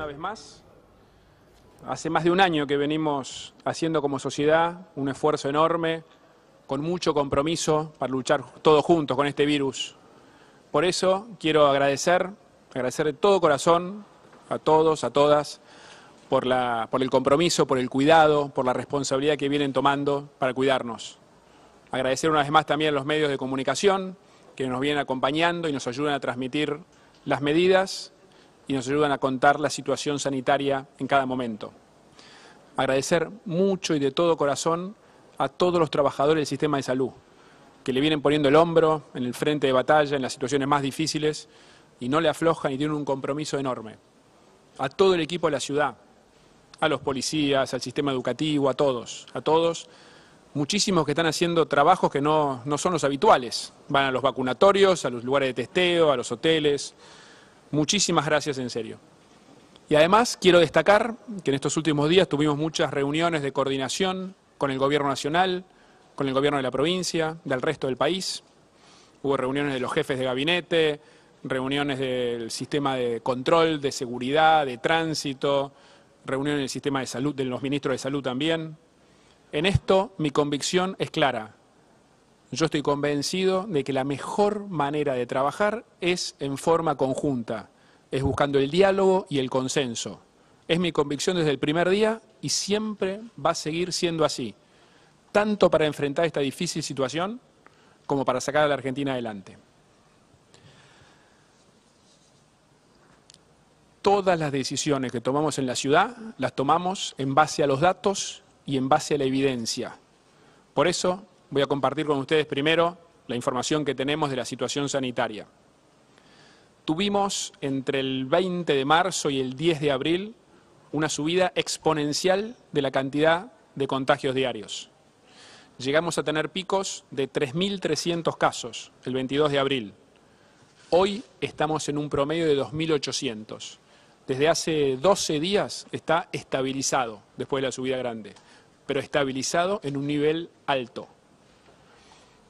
una vez más. Hace más de un año que venimos haciendo como sociedad un esfuerzo enorme, con mucho compromiso para luchar todos juntos con este virus. Por eso quiero agradecer de todo corazón a todos, a todas, por el compromiso, por el cuidado, por la responsabilidad que vienen tomando para cuidarnos. Agradecer una vez más también a los medios de comunicación que nos vienen acompañando y nos ayudan a transmitir las medidas y nos ayudan a contar la situación sanitaria en cada momento. Agradecer mucho y de todo corazón a todos los trabajadores del sistema de salud, que le vienen poniendo el hombro en el frente de batalla, en las situaciones más difíciles, y no le aflojan y tienen un compromiso enorme. A todo el equipo de la ciudad, a los policías, al sistema educativo, a todos, muchísimos que están haciendo trabajos que no son los habituales. Van a los vacunatorios, a los lugares de testeo, a los hoteles. Muchísimas gracias en serio. Y además quiero destacar que en estos últimos días tuvimos muchas reuniones de coordinación con el Gobierno Nacional, con el Gobierno de la provincia, del resto del país. Hubo reuniones de los jefes de gabinete, reuniones del sistema de control, de seguridad, de tránsito, reuniones del sistema de salud, de los ministros de salud también. En esto mi convicción es clara. Yo estoy convencido de que la mejor manera de trabajar es en forma conjunta, es buscando el diálogo y el consenso. Es mi convicción desde el primer día y siempre va a seguir siendo así, tanto para enfrentar esta difícil situación como para sacar a la Argentina adelante. Todas las decisiones que tomamos en la ciudad las tomamos en base a los datos y en base a la evidencia. Por eso voy a compartir con ustedes primero la información que tenemos de la situación sanitaria. Tuvimos entre el 20 de marzo y el 10 de abril una subida exponencial de la cantidad de contagios diarios. Llegamos a tener picos de 3.300 casos el 22 de abril. Hoy estamos en un promedio de 2.800. Desde hace 12 días está estabilizado después de la subida grande, pero estabilizado en un nivel alto.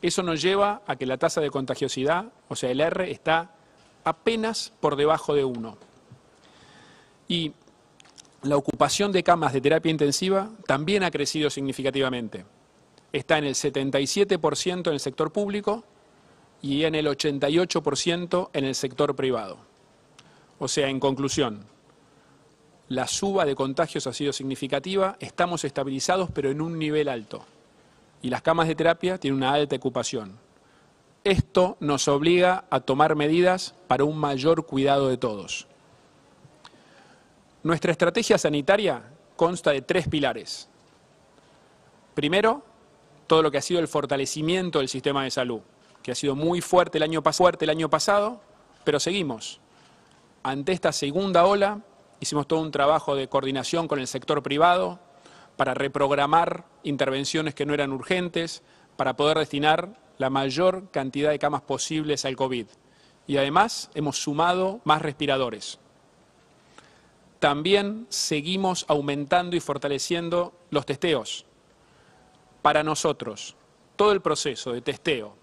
Eso nos lleva a que la tasa de contagiosidad, o sea, el R, está apenas por debajo de 1. Y la ocupación de camas de terapia intensiva también ha crecido significativamente. Está en el 77% en el sector público y en el 88% en el sector privado. O sea, en conclusión, la suba de contagios ha sido significativa, estamos estabilizados pero en un nivel alto. Y las camas de terapia tienen una alta ocupación. Esto nos obliga a tomar medidas para un mayor cuidado de todos. Nuestra estrategia sanitaria consta de 3 pilares. Primero, todo lo que ha sido el fortalecimiento del sistema de salud, que ha sido muy fuerte el año pasado, pero seguimos. Ante esta segunda ola, hicimos todo un trabajo de coordinación con el sector privado para reprogramar intervenciones que no eran urgentes, para poder destinar la mayor cantidad de camas posibles al COVID. Y además hemos sumado más respiradores. También seguimos aumentando y fortaleciendo los testeos. Para nosotros, todo el proceso de testeo,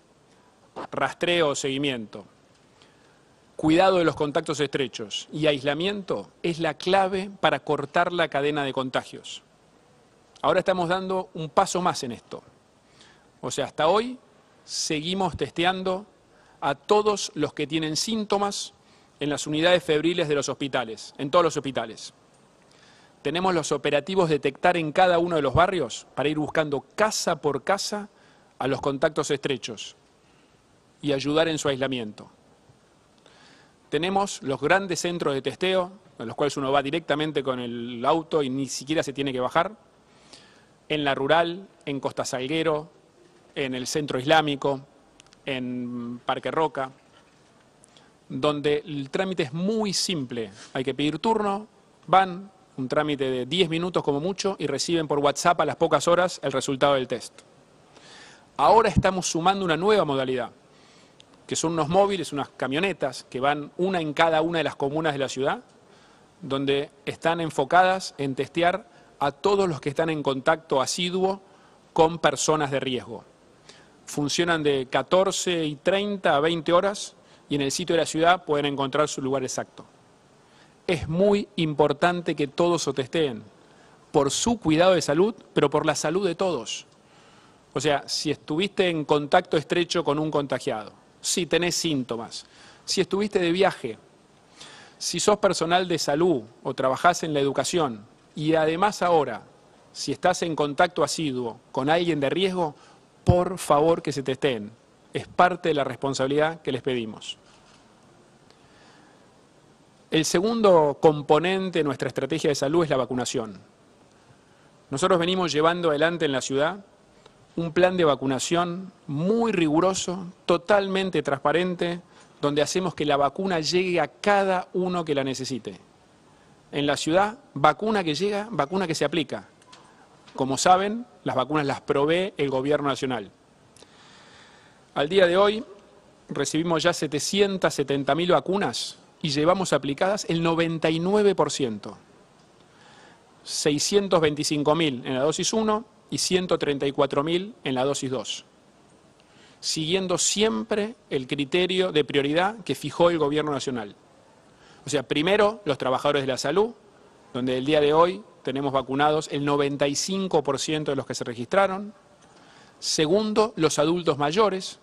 rastreo o seguimiento, cuidado de los contactos estrechos y aislamiento es la clave para cortar la cadena de contagios. Ahora estamos dando un paso más en esto. O sea, hasta hoy seguimos testeando a todos los que tienen síntomas en las unidades febriles de los hospitales, en todos los hospitales. Tenemos los operativos detectar en cada uno de los barrios para ir buscando casa por casa a los contactos estrechos y ayudar en su aislamiento. Tenemos los grandes centros de testeo, a los cuales uno va directamente con el auto y ni siquiera se tiene que bajar, en la rural, en Costa Salguero, en el Centro Islámico, en Parque Roca, donde el trámite es muy simple. Hay que pedir turno, van, un trámite de 10 minutos como mucho, y reciben por WhatsApp a las pocas horas el resultado del test. Ahora estamos sumando una nueva modalidad, que son unos móviles, unas camionetas, que van una en cada una de las comunas de la ciudad, donde están enfocadas en testear a todos los que están en contacto asiduo con personas de riesgo. Funcionan de 14:30 a 20 horas y en el sitio de la ciudad pueden encontrar su lugar exacto. Es muy importante que todos se testeen, por su cuidado de salud, pero por la salud de todos. O sea, si estuviste en contacto estrecho con un contagiado, si tenés síntomas, si estuviste de viaje, si sos personal de salud o trabajás en la educación y además ahora, si estás en contacto asiduo con alguien de riesgo, por favor que se testeen. Es parte de la responsabilidad que les pedimos. El segundo componente de nuestra estrategia de salud es la vacunación. Nosotros venimos llevando adelante en la ciudad un plan de vacunación muy riguroso, totalmente transparente, donde hacemos que la vacuna llegue a cada uno que la necesite. En la ciudad, vacuna que llega, vacuna que se aplica. Como saben, las vacunas las provee el Gobierno Nacional. Al día de hoy recibimos ya 770.000 vacunas y llevamos aplicadas el 99%. 625.000 en la dosis 1 y 134.000 en la dosis 2. Siguiendo siempre el criterio de prioridad que fijó el Gobierno Nacional. O sea, primero los trabajadores de la salud, donde el día de hoy tenemos vacunados el 95% de los que se registraron. Segundo, los adultos mayores,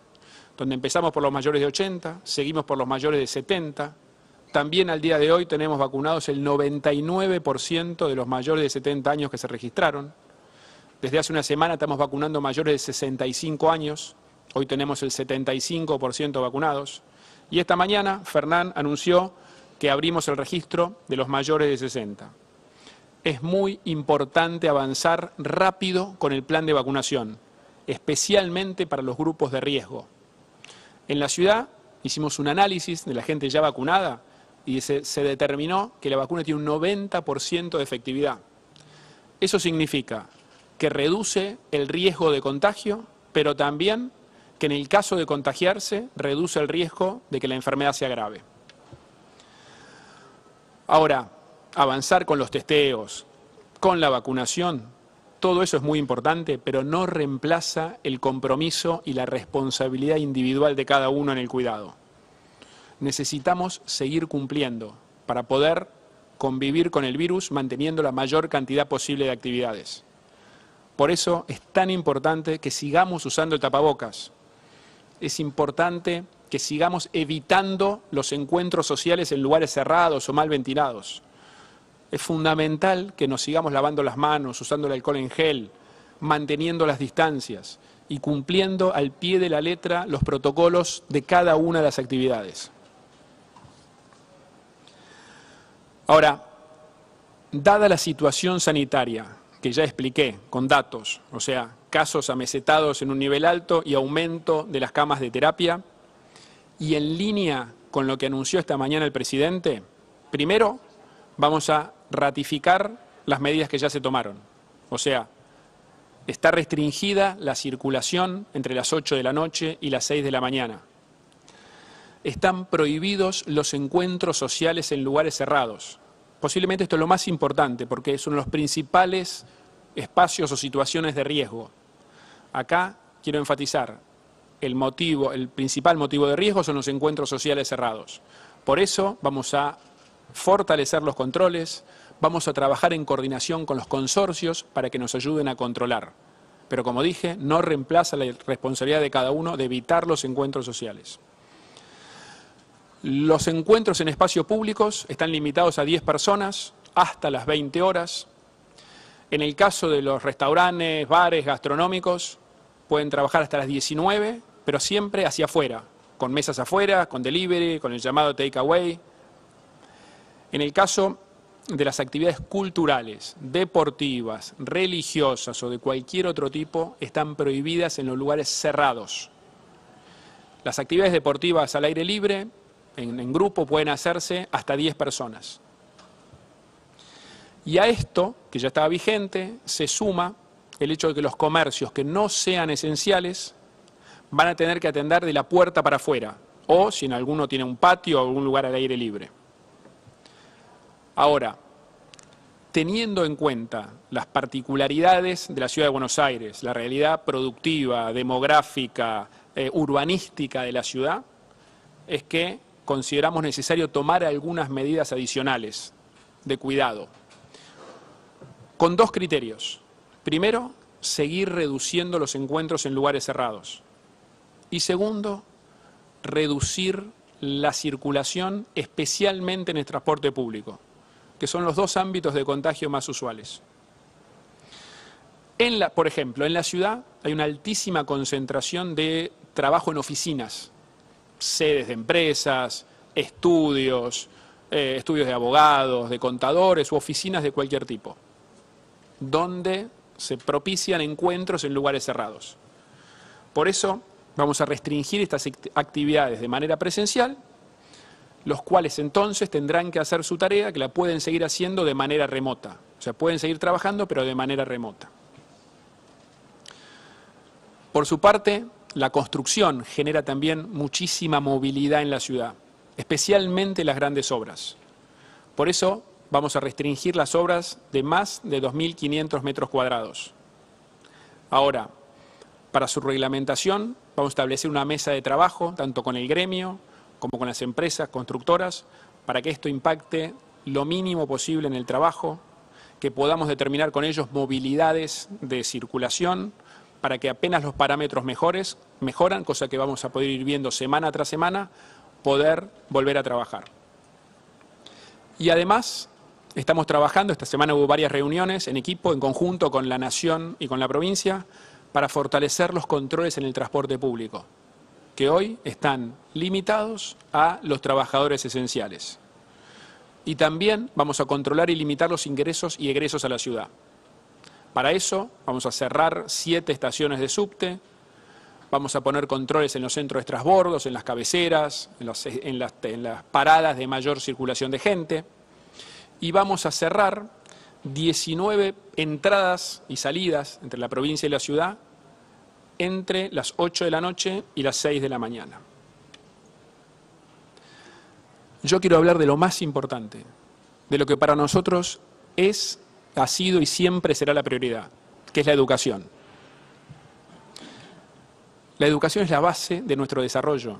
donde empezamos por los mayores de 80, seguimos por los mayores de 70. También al día de hoy tenemos vacunados el 99% de los mayores de 70 años que se registraron. Desde hace una semana estamos vacunando mayores de 65 años. Hoy tenemos el 75% vacunados. Y esta mañana Fernán anunció que abrimos el registro de los mayores de 60. Es muy importante avanzar rápido con el plan de vacunación, especialmente para los grupos de riesgo. En la ciudad hicimos un análisis de la gente ya vacunada y se determinó que la vacuna tiene un 90% de efectividad. Eso significa que reduce el riesgo de contagio, pero también que en el caso de contagiarse reduce el riesgo de que la enfermedad sea grave. Ahora, avanzar con los testeos, con la vacunación, todo eso es muy importante, pero no reemplaza el compromiso y la responsabilidad individual de cada uno en el cuidado. Necesitamos seguir cumpliendo para poder convivir con el virus manteniendo la mayor cantidad posible de actividades. Por eso es tan importante que sigamos usando el tapabocas. Es importante que sigamos evitando los encuentros sociales en lugares cerrados o mal ventilados. Es fundamental que nos sigamos lavando las manos, usando el alcohol en gel, manteniendo las distancias y cumpliendo al pie de la letra los protocolos de cada una de las actividades. Ahora, dada la situación sanitaria, que ya expliqué con datos, o sea, casos amesetados en un nivel alto y aumento de las camas de terapia, y en línea con lo que anunció esta mañana el presidente, primero vamos a ratificar las medidas que ya se tomaron. O sea, está restringida la circulación entre las 8 de la noche y las 6 de la mañana. Están prohibidos los encuentros sociales en lugares cerrados. Posiblemente esto es lo más importante porque son los principales espacios o situaciones de riesgo. Acá quiero enfatizar, el principal motivo de riesgo son los encuentros sociales cerrados. Por eso vamos a fortalecer los controles, vamos a trabajar en coordinación con los consorcios para que nos ayuden a controlar. Pero como dije, no reemplaza la responsabilidad de cada uno de evitar los encuentros sociales. Los encuentros en espacios públicos están limitados a 10 personas hasta las 20 horas. En el caso de los restaurantes, bares, gastronómicos, pueden trabajar hasta las 19, pero siempre hacia afuera, con mesas afuera, con delivery, con el llamado takeaway. En el caso de las actividades culturales, deportivas, religiosas o de cualquier otro tipo, están prohibidas en los lugares cerrados. Las actividades deportivas al aire libre, en grupo, pueden hacerse hasta 10 personas. Y a esto, que ya estaba vigente, se suma el hecho de que los comercios que no sean esenciales van a tener que atender de la puerta para afuera, o si en alguno tiene un patio o algún lugar al aire libre. Ahora, teniendo en cuenta las particularidades de la Ciudad de Buenos Aires, la realidad productiva, demográfica, urbanística de la ciudad, es que consideramos necesario tomar algunas medidas adicionales de cuidado, con dos criterios. Primero, seguir reduciendo los encuentros en lugares cerrados. Y segundo, reducir la circulación, especialmente en el transporte público, que son los dos ámbitos de contagio más usuales. Por ejemplo, en la ciudad hay una altísima concentración de trabajo en oficinas, sedes de empresas, estudios de abogados, de contadores u oficinas de cualquier tipo, donde se propician encuentros en lugares cerrados. Por eso vamos a restringir estas actividades de manera presencial, los cuales entonces tendrán que hacer su tarea, que la pueden seguir haciendo de manera remota. O sea, pueden seguir trabajando, pero de manera remota. Por su parte, la construcción genera también muchísima movilidad en la ciudad, especialmente las grandes obras. Por eso vamos a restringir las obras de más de 2.500 metros cuadrados. Ahora, para su reglamentación, vamos a establecer una mesa de trabajo, tanto con el gremio como con las empresas constructoras, para que esto impacte lo mínimo posible en el trabajo, que podamos determinar con ellos movilidades de circulación, para que apenas los parámetros mejoran, cosa que vamos a poder ir viendo semana tras semana, poder volver a trabajar. Y además, estamos trabajando, esta semana hubo varias reuniones en equipo, en conjunto con la Nación y con la provincia, para fortalecer los controles en el transporte público, que hoy están limitados a los trabajadores esenciales. Y también vamos a controlar y limitar los ingresos y egresos a la ciudad. Para eso vamos a cerrar 7 estaciones de subte, vamos a poner controles en los centros de transbordos, en las cabeceras, en las paradas de mayor circulación de gente, y vamos a cerrar 19 entradas y salidas entre la provincia y la ciudad entre las 8 de la noche y las 6 de la mañana. Yo quiero hablar de lo más importante, de lo que para nosotros ha sido y siempre será la prioridad, que es la educación. La educación es la base de nuestro desarrollo,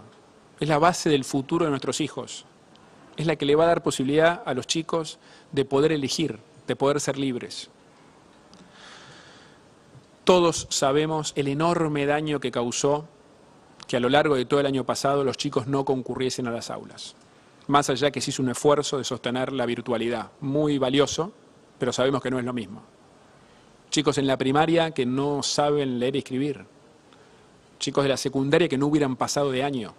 es la base del futuro de nuestros hijos, es la que le va a dar posibilidad a los chicos de poder elegir, de poder ser libres. Todos sabemos el enorme daño que causó que a lo largo de todo el año pasado los chicos no concurriesen a las aulas. Más allá que se hizo un esfuerzo de sostener la virtualidad, muy valioso, pero sabemos que no es lo mismo. Chicos en la primaria que no saben leer y escribir. Chicos de la secundaria que no hubieran pasado de año.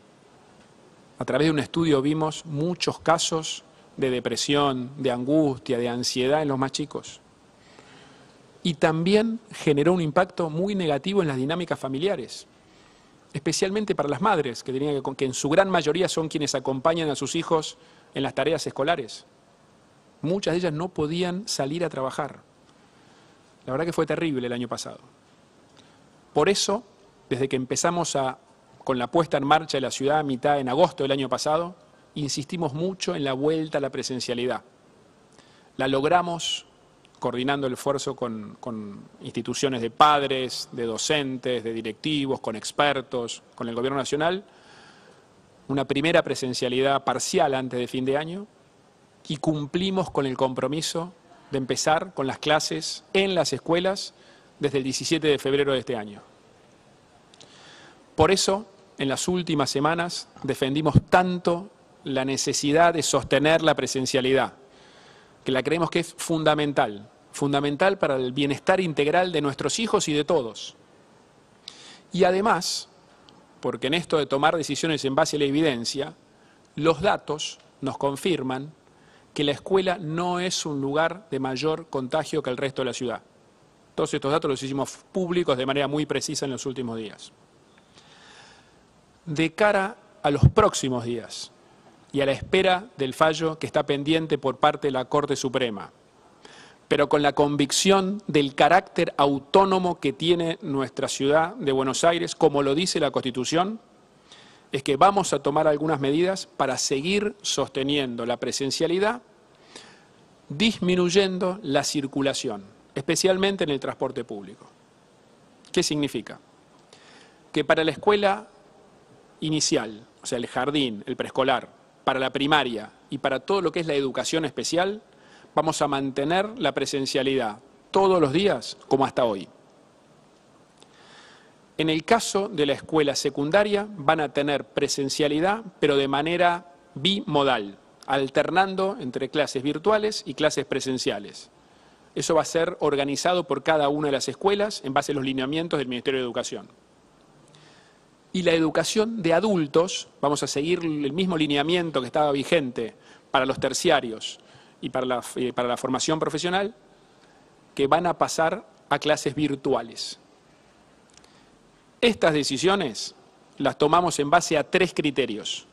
A través de un estudio vimos muchos casos de depresión, de angustia, de ansiedad en los más chicos. Y también generó un impacto muy negativo en las dinámicas familiares, especialmente para las madres, que en su gran mayoría son quienes acompañan a sus hijos en las tareas escolares. Muchas de ellas no podían salir a trabajar. La verdad que fue terrible el año pasado. Por eso, desde que empezamos con la puesta en marcha de la ciudad a mitad en agosto del año pasado, insistimos mucho en la vuelta a la presencialidad. La logramos coordinando el esfuerzo con instituciones de padres, de docentes, de directivos, con expertos, con el Gobierno Nacional, una primera presencialidad parcial antes de fin de año, y cumplimos con el compromiso de empezar con las clases en las escuelas desde el 17 de febrero de este año. Por eso, en las últimas semanas, defendimos tanto la necesidad de sostener la presencialidad, que la creemos que es fundamental para el bienestar integral de nuestros hijos y de todos. Y además, porque en esto de tomar decisiones en base a la evidencia, los datos nos confirman que la escuela no es un lugar de mayor contagio que el resto de la ciudad. Todos estos datos los hicimos públicos de manera muy precisa en los últimos días. De cara a los próximos días y a la espera del fallo que está pendiente por parte de la Corte Suprema, pero con la convicción del carácter autónomo que tiene nuestra ciudad de Buenos Aires, como lo dice la Constitución, es que vamos a tomar algunas medidas para seguir sosteniendo la presencialidad, disminuyendo la circulación, especialmente en el transporte público. ¿Qué significa? Que para la escuela inicial, o sea, el jardín, el preescolar, para la primaria y para todo lo que es la educación especial, vamos a mantener la presencialidad todos los días como hasta hoy. En el caso de la escuela secundaria van a tener presencialidad, pero de manera bimodal, alternando entre clases virtuales y clases presenciales. Eso va a ser organizado por cada una de las escuelas en base a los lineamientos del Ministerio de Educación. Y la educación de adultos, vamos a seguir el mismo lineamiento que estaba vigente para los terciarios y para la formación profesional, que van a pasar a clases virtuales. Estas decisiones las tomamos en base a 3 criterios.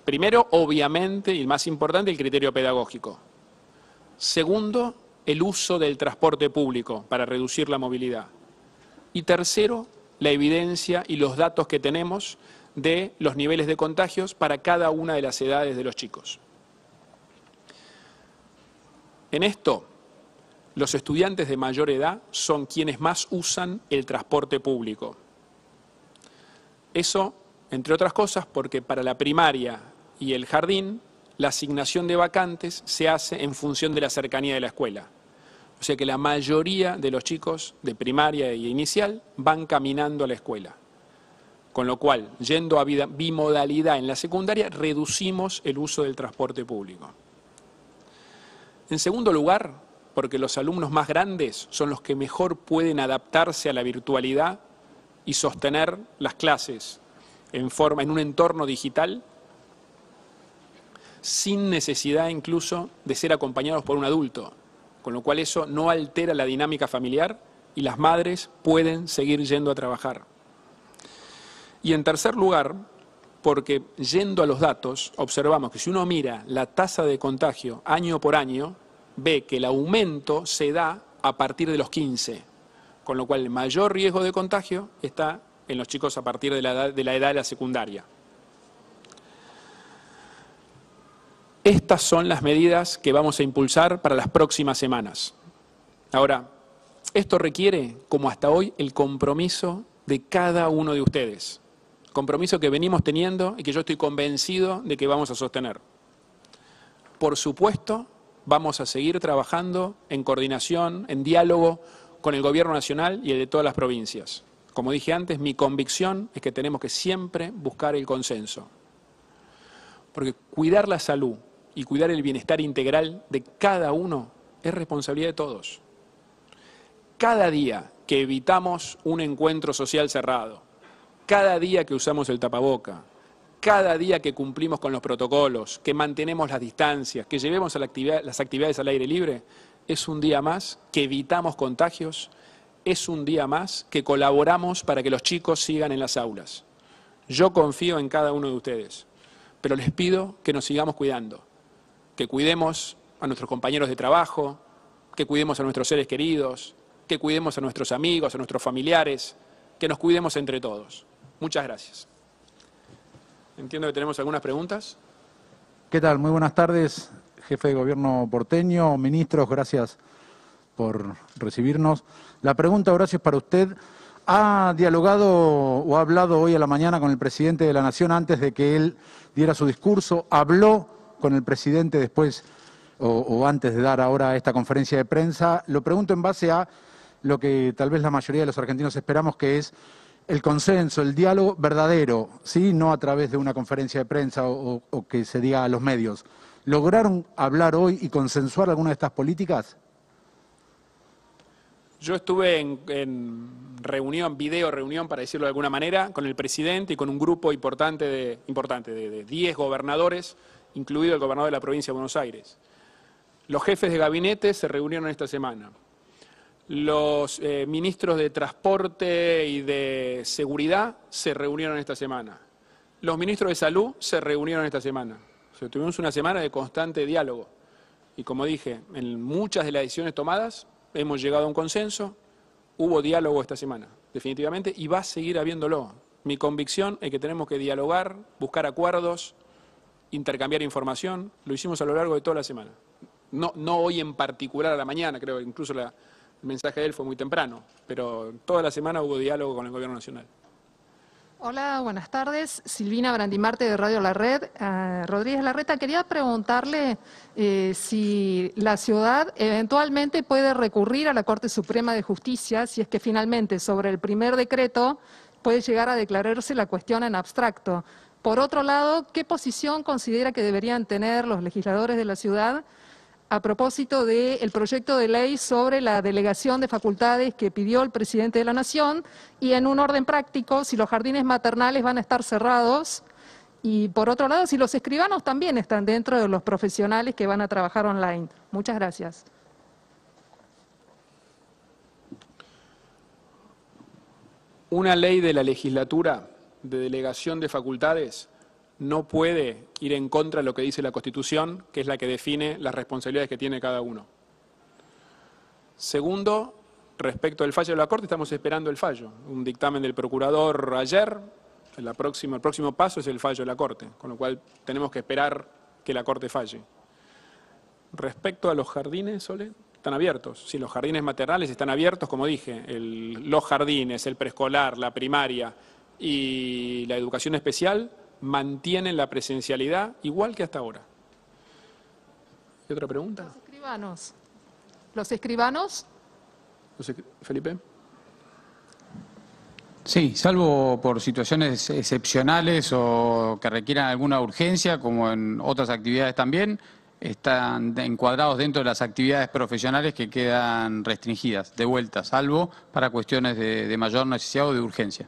Primero, obviamente, y el más importante, el criterio pedagógico. Segundo, el uso del transporte público para reducir la movilidad. Y tercero, la evidencia y los datos que tenemos de los niveles de contagios para cada una de las edades de los chicos. En esto, los estudiantes de mayor edad son quienes más usan el transporte público. Eso, entre otras cosas, porque para la primaria y el jardín, la asignación de vacantes se hace en función de la cercanía de la escuela. O sea que la mayoría de los chicos de primaria e inicial van caminando a la escuela. Con lo cual, yendo a bimodalidad en la secundaria, reducimos el uso del transporte público. En segundo lugar, porque los alumnos más grandes son los que mejor pueden adaptarse a la virtualidad y sostener las clases en un entorno digital, sin necesidad incluso de ser acompañados por un adulto, con lo cual eso no altera la dinámica familiar y las madres pueden seguir yendo a trabajar. Y en tercer lugar, porque yendo a los datos, observamos que si uno mira la tasa de contagio año por año, ve que el aumento se da a partir de los 15, con lo cual el mayor riesgo de contagio está en los chicos a partir de la edad de la secundaria. Estas son las medidas que vamos a impulsar para las próximas semanas. Ahora, esto requiere, como hasta hoy, el compromiso de cada uno de ustedes. Compromiso que venimos teniendo y que yo estoy convencido de que vamos a sostener. Por supuesto, vamos a seguir trabajando en coordinación, en diálogo con el Gobierno Nacional y el de todas las provincias. Como dije antes, mi convicción es que tenemos que siempre buscar el consenso. Porque cuidar la salud y cuidar el bienestar integral de cada uno es responsabilidad de todos. Cada día que evitamos un encuentro social cerrado, cada día que usamos el tapaboca, cada día que cumplimos con los protocolos, que mantenemos las distancias, que llevemos a las actividades al aire libre, es un día más que evitamos contagios, es un día más que colaboramos para que los chicos sigan en las aulas. Yo confío en cada uno de ustedes, pero les pido que nos sigamos cuidando, que cuidemos a nuestros compañeros de trabajo, que cuidemos a nuestros seres queridos, que cuidemos a nuestros amigos, a nuestros familiares, que nos cuidemos entre todos. Muchas gracias. Entiendo que tenemos algunas preguntas. ¿Qué tal? Muy buenas tardes, jefe de gobierno porteño, ministros, gracias por recibirnos. La pregunta, Horacio, es para usted. ¿Ha dialogado o ha hablado hoy a la mañana con el presidente de la Nación antes de que él diera su discurso? ¿Habló con el presidente después o antes de dar ahora esta conferencia de prensa? Lo pregunto en base a lo que tal vez la mayoría de los argentinos esperamos, que es el consenso, el diálogo verdadero, ¿sí? No a través de una conferencia de prensa o que se diga a los medios. ¿Lograron hablar hoy y consensuar alguna de estas políticas? Yo estuve en video reunión, para decirlo de alguna manera, con el presidente y con un grupo importante de 10 gobernadores, incluido el gobernador de la provincia de Buenos Aires. Los jefes de gabinete se reunieron esta semana. Los ministros de Transporte y de Seguridad se reunieron esta semana. Los ministros de Salud se reunieron esta semana. O sea, tuvimos una semana de constante diálogo. Y como dije, en muchas de las decisiones tomadas hemos llegado a un consenso, hubo diálogo esta semana, definitivamente, y va a seguir habiéndolo. Mi convicción es que tenemos que dialogar, buscar acuerdos, intercambiar información. Lo hicimos a lo largo de toda la semana. No hoy en particular a la mañana, creo que incluso el mensaje de él fue muy temprano, pero toda la semana hubo diálogo con el Gobierno Nacional. Hola, buenas tardes. Silvina Brandimarte de Radio La Red. Rodríguez Larreta, quería preguntarle si la ciudad eventualmente puede recurrir a la Corte Suprema de Justicia si es que finalmente sobre el primer decreto puede llegar a declararse la cuestión en abstracto. Por otro lado, ¿qué posición considera que deberían tener los legisladores de la ciudad a propósito del proyecto de ley sobre la delegación de facultades que pidió el presidente de la Nación y en un orden práctico si los jardines maternales van a estar cerrados y por otro lado si los escribanos también están dentro de los profesionales que van a trabajar online? Muchas gracias. Una ley de la legislatura de delegación de facultades no puede ir en contra de lo que dice la Constitución, que es la que define las responsabilidades que tiene cada uno. Segundo, respecto al fallo de la Corte, estamos esperando el fallo. Un dictamen del procurador ayer, el próximo paso es el fallo de la Corte, con lo cual tenemos que esperar que la Corte falle. Respecto a los jardines, Sole, están abiertos. Sí, los jardines maternales están abiertos, como dije, los jardines, el preescolar, la primaria y la educación especial mantienen la presencialidad igual que hasta ahora. ¿Y otra pregunta? Los escribanos. ¿Los escribanos? Felipe. Sí, salvo por situaciones excepcionales o que requieran alguna urgencia, como en otras actividades también, están encuadrados dentro de las actividades profesionales que quedan restringidas, de vuelta, salvo para cuestiones de mayor necesidad o de urgencia.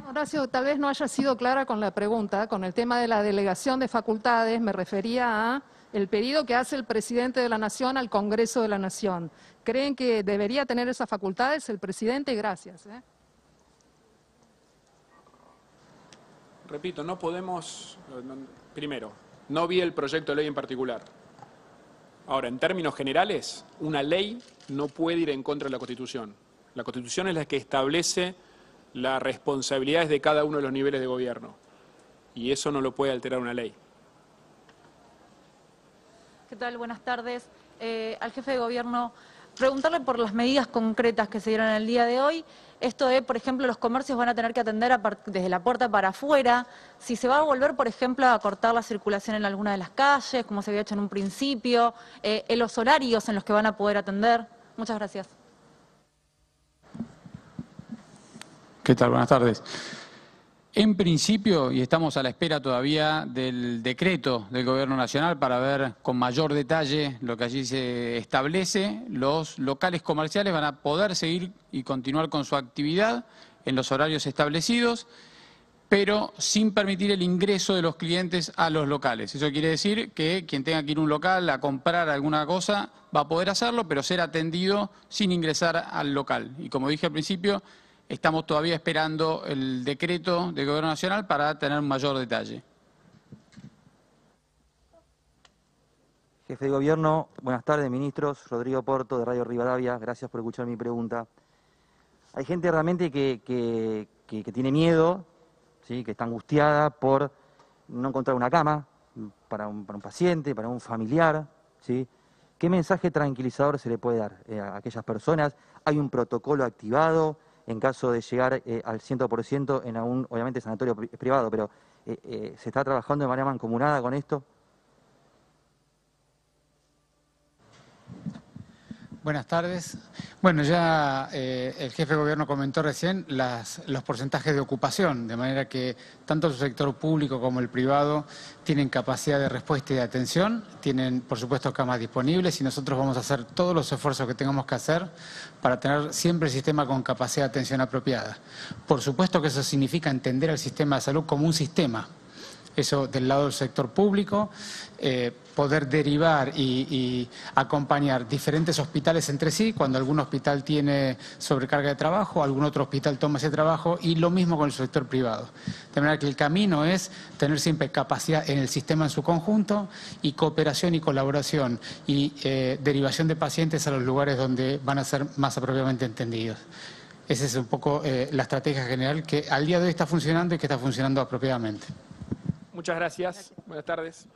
Horacio, tal vez no haya sido clara con la pregunta. Con el tema de la delegación de facultades me refería a el pedido que hace el presidente de la Nación al Congreso de la Nación. ¿Creen que debería tener esas facultades el presidente? Gracias. Repito, no podemos... Primero, no vi el proyecto de ley en particular. Ahora, en términos generales, una ley no puede ir en contra de la Constitución. La Constitución es la que establece las responsabilidades de cada uno de los niveles de gobierno. Y eso no lo puede alterar una ley. ¿Qué tal? Buenas tardes. Al jefe de gobierno, preguntarle por las medidas concretas que se dieron el día de hoy. Esto de, por ejemplo, los comercios van a tener que atender desde la puerta para afuera. Si se va a volver, por ejemplo, a cortar la circulación en alguna de las calles, como se había hecho en un principio, en los horarios en los que van a poder atender. Muchas gracias. ¿Qué tal? Buenas tardes. En principio, y estamos a la espera todavía del decreto del Gobierno Nacional para ver con mayor detalle lo que allí se establece, los locales comerciales van a poder seguir y continuar con su actividad en los horarios establecidos, pero sin permitir el ingreso de los clientes a los locales. Eso quiere decir que quien tenga que ir a un local a comprar alguna cosa va a poder hacerlo, pero ser atendido sin ingresar al local. Y como dije al principio, estamos todavía esperando el decreto del Gobierno Nacional para tener un mayor detalle. Jefe de Gobierno, buenas tardes, ministros. Rodrigo Porto, de Radio Rivadavia. Gracias por escuchar mi pregunta. Hay gente realmente que tiene miedo, ¿sí? Que está angustiada por no encontrar una cama para un paciente, para un familiar, ¿sí? ¿Qué mensaje tranquilizador se le puede dar a aquellas personas? ¿Hay un protocolo activado en caso de llegar al 100% en un, obviamente, sanatorio privado, pero ¿se está trabajando de manera mancomunada con esto? Buenas tardes. Bueno, ya el jefe de gobierno comentó recién los porcentajes de ocupación, de manera que tanto el sector público como el privado tienen capacidad de respuesta y de atención, tienen por supuesto camas disponibles y nosotros vamos a hacer todos los esfuerzos que tengamos que hacer para tener siempre el sistema con capacidad de atención apropiada. Por supuesto que eso significa entender al sistema de salud como un sistema. Eso del lado del sector público, poder derivar y acompañar diferentes hospitales entre sí, cuando algún hospital tiene sobrecarga de trabajo, algún otro hospital toma ese trabajo, y lo mismo con el sector privado. De manera que el camino es tener siempre capacidad en el sistema en su conjunto y cooperación y colaboración y derivación de pacientes a los lugares donde van a ser más apropiadamente entendidos. Esa es un poco la estrategia general que al día de hoy está funcionando y que está funcionando apropiadamente. Muchas gracias. Buenas tardes.